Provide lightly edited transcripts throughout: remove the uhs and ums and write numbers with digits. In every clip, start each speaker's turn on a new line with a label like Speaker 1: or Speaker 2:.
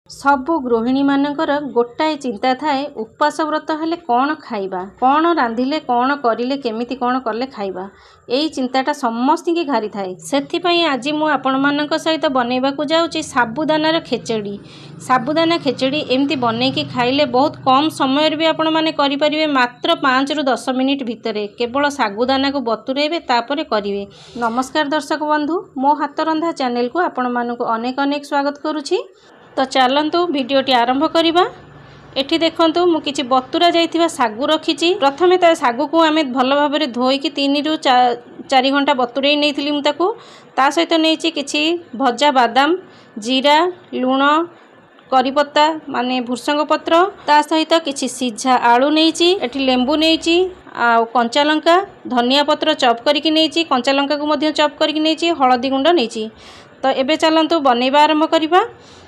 Speaker 1: सबु गृहिणी मानकर गोटाए चिंता थाए उपास व्रत हेले कौन खाइबा, कौन रांधिले कौन करिले केमिति कौन कले खाइबा, एई चिंताटा समस्ती की घारी थाए। सेथिपई आज मु आपण मानक सहित बनैबाकू जाउची साबुदानार खेचेड़ी। साबुदाना खेचेड़ी एमती बनैकी खाइले बहुत कम समय भी आपण माने करि परिबे, मात्र 5 रु 10 मिनिट भितरे केवल साबुदाना को बतुरेबे तापरे करिवे। नमस्कार दर्शक बंधु, मो हाथ रंधा चैनल को आपण मानक अनेक अनेक स्वागत करुछि। तो चलतु भिडटी आरंभ करवा। एठी देखंतु मु किछि बतुरा जाइथिबा सागु रखिछि। प्रथमे ता सागु को आमे भल भाबरे धोइकी 3 रु 4 घंटा बतुरेई नेइथिलि मु ताकू। ता सहित नेइछि किछि भजा बादाम, जीरा, लूण, करिपत्ता माने भुर्संग पत्र, ता सहित किछि सिझा आलू नेइछि, एठी लेंबू नेइछि, आ कंचा लंका, धनिया पत्र चॉप करिकि नेइछि, कंचा लंका को मध्य चॉप करिकि नेइछि, हळदी गुंड नेइछि। तो एबे चलंतु बनैबा आरंभ करवा।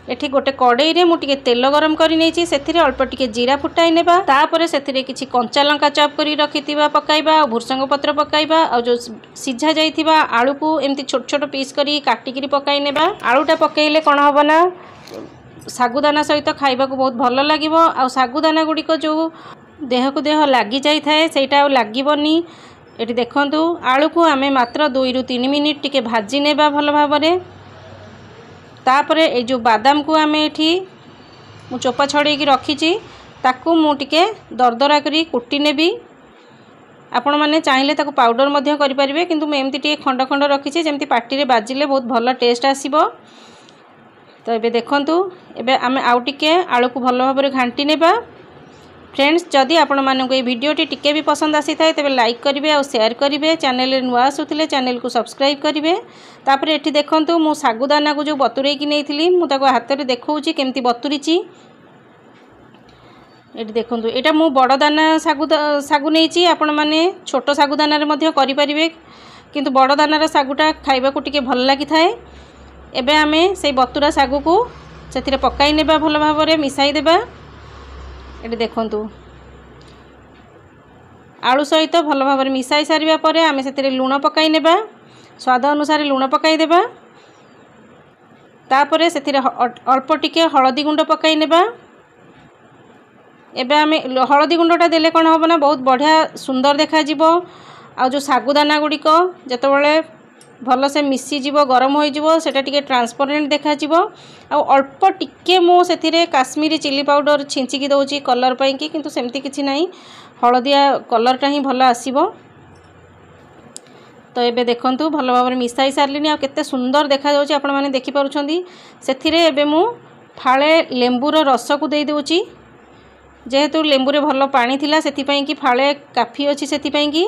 Speaker 1: एठी गोटे कड़ाई रे मु टिके तेल गरम करि नेइछि, सेथिरे अल्प टिके जीरा फुटाई नेबा, तापरे सेथिरे किछि कंचा लंका चॉप करि रखितिबा पकाइबा, भुर्संग पत्र पकाइबा, आ जो सिझा जाइथिबा आलू को एमती छोट छोट पीस करि काटि करि पकाइ नेबा। आलूटा पकाइले कोन हबो ना सागुदाना सहित खाइबा को बहुत भल लागिबो। आ सागुदाना गुडी को जो देह को देह लागी जाई थाए सेटा लागिबोनी। एठी देखंतु आलू को आमे मात्र 2 रु 3 मिनिट टिके भाजी नेबा भल भाबरे। तापरे ए जो बादाम को आमे एठी मु चोपा छड़े की रखिछि, ताकू मु टिके दरदरा करी कुटी नेबी। आपण माने चाहिले ताकू पाउडर मध्य करि परिबे, किंतु मैं एमती टिके खंड खंड रखिछि जेमती पार्टी रे बाजिले बहुत भल टेस्ट आसीबो। तो एबे देखंतु एबे आमे आउ टिके आलू को भल भाबरे घांटी नेबा। फ्रेंड्स, जदि आपण मानक ये वीडियोटी टिके भी पसंद आसी थाए तेबे लाइक करिवे और शेयर करिवे। चैनल रे नुआ आसुथिले चैनल को सब्सक्राइब करिवे। तापरे एठी देखंतु मु सागुदाना को जो बतुरेई की नेइथिली मु ताको हाथ रे देखौची केमती बतुरीची। एठी देखंतु एटा मु बड़ दाना सागु नेइची, आपण माने छोटो सागुदाना रे मध्य करि परिवे, किंतु बड़ दानार सागुटा खाइबा को टिके भल लागि थाए। एबे आमे सेई बतुरा सागु को सेथिरे पकाई नेबा, भल भाबरे मिसाई देबा। एटी देखंतु आलू सहित भल भाव मिसाई सारिबा परे आमे सेतिरे लूण पकाई नेबा, स्वाद अनुसार लूण पकाई देबा। तापरे सेतिरे अल्प टिके हळदी गुंड पकाई नेबा। एबे आमे हळदी गुंडटा देले कोन होबो ना बहुत बढ़िया सुंदर देखा जिवो। आ जो सागुदाना गुडी को जतबेले भल से मिसी जीवो, गरम हो जीवो, सेटा टिके ट्रांसपेरेंट देखा जीवो। आ अल्प टिके मो सेथिरे काश्मीरी चिली पाउडर छिंचिकी दउची कलर पई की, किंतु सेमती किछि नाही, हळदिया कलरटा ही भल आसीबो। तो एबे देखंतु भल भाव मिसाई सारलिनी, आ केते सुंदर देखा जाउची आपण माने देखि पारुछंदी। सेथिरे एबे मु फाळे लेंबूर रस को देई दउची, जेहेतु लेंबू रे भल पानी थिला सेति पई की फाळे काफी अछि। सेति पई की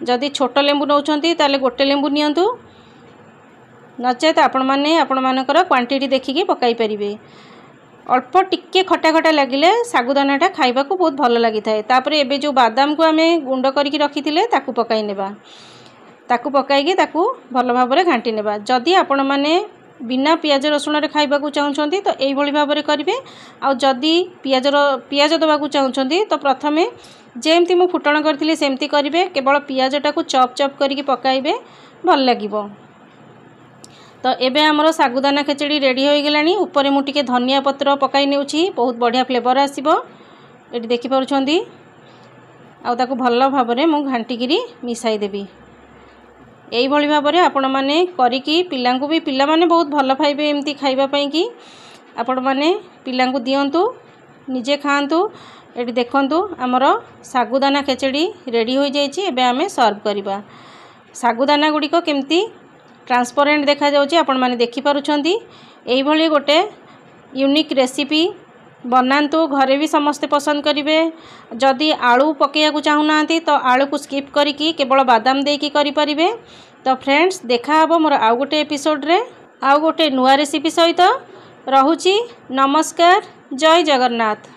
Speaker 1: जदि छोट लेंबू नौचंती ताले गोटे लेंबू नियंतु, नचेत आपण माने आपण मानकर क्वांटिटी देखिकी पकाई परिबे। अल्प टिके खटा खटा लागिले सागुदानाटा खाइबा को बहुत भल लागि थाए। तापरे एबे जो बादाम को आमे गुंड करिकी रखिथिले ताकू पकाई नेबा, ताकू पकाइकी ताकू भल भाबरे घांटी नेबा। जदि आपण माने बिना पियाज रसुण रे खाइबा को चाहुछंती तो एई भली भाबरे करिवे। आ जदि पियाज दबा को चाहुछंती तो प्रथमे जेमती मु फुटण करथिली सेमती करिवे, केवल पियाजटा को चॉप चॉप करिकी पकाइबे, भल लागिवो। तो एबे हमरो सागुदाना खेचड़ी रेडी होई गेलानी। ऊपर मु टिके धनिया पत्र पकाई नेउची, बहुत बढ़िया फ्लेवर आसीबो। एटी देखि पारुछंती। आ ताको भल भाबरे मु घांटी किरी मिसाई देबी। एई भली भाबरे आपण माने करिकी पिलांकु भी, पिला माने बहुत भल पाइबे एमती खाइबा पई की। आपण माने पिलांकु दियंतु, निजे खांतु। एटी देखंतु हमरो सागुदाना खेचड़ी रेडी हो जाइछि। एबे आमे सर्व करिबा। सागुदाना गुडी को केमती ट्रांसपेरेंट देखा जाउछि आपण माने देखि पारुछंती। एई भली गोटे यूनिक रेसिपी बनांतु, घरे भी समस्त पसंद करिवे। जदि आलू पकेया को चाहू नांती तो आलू को स्किप करिकी केवल बादाम देकी करि परिवे। तो फ्रेंड्स, देखा हबो मोर आउ गोटे एपिसोड रे आउ गोटे नुआ रेसिपी सहित। रहुछि नमस्कार, जय जगन्नाथ।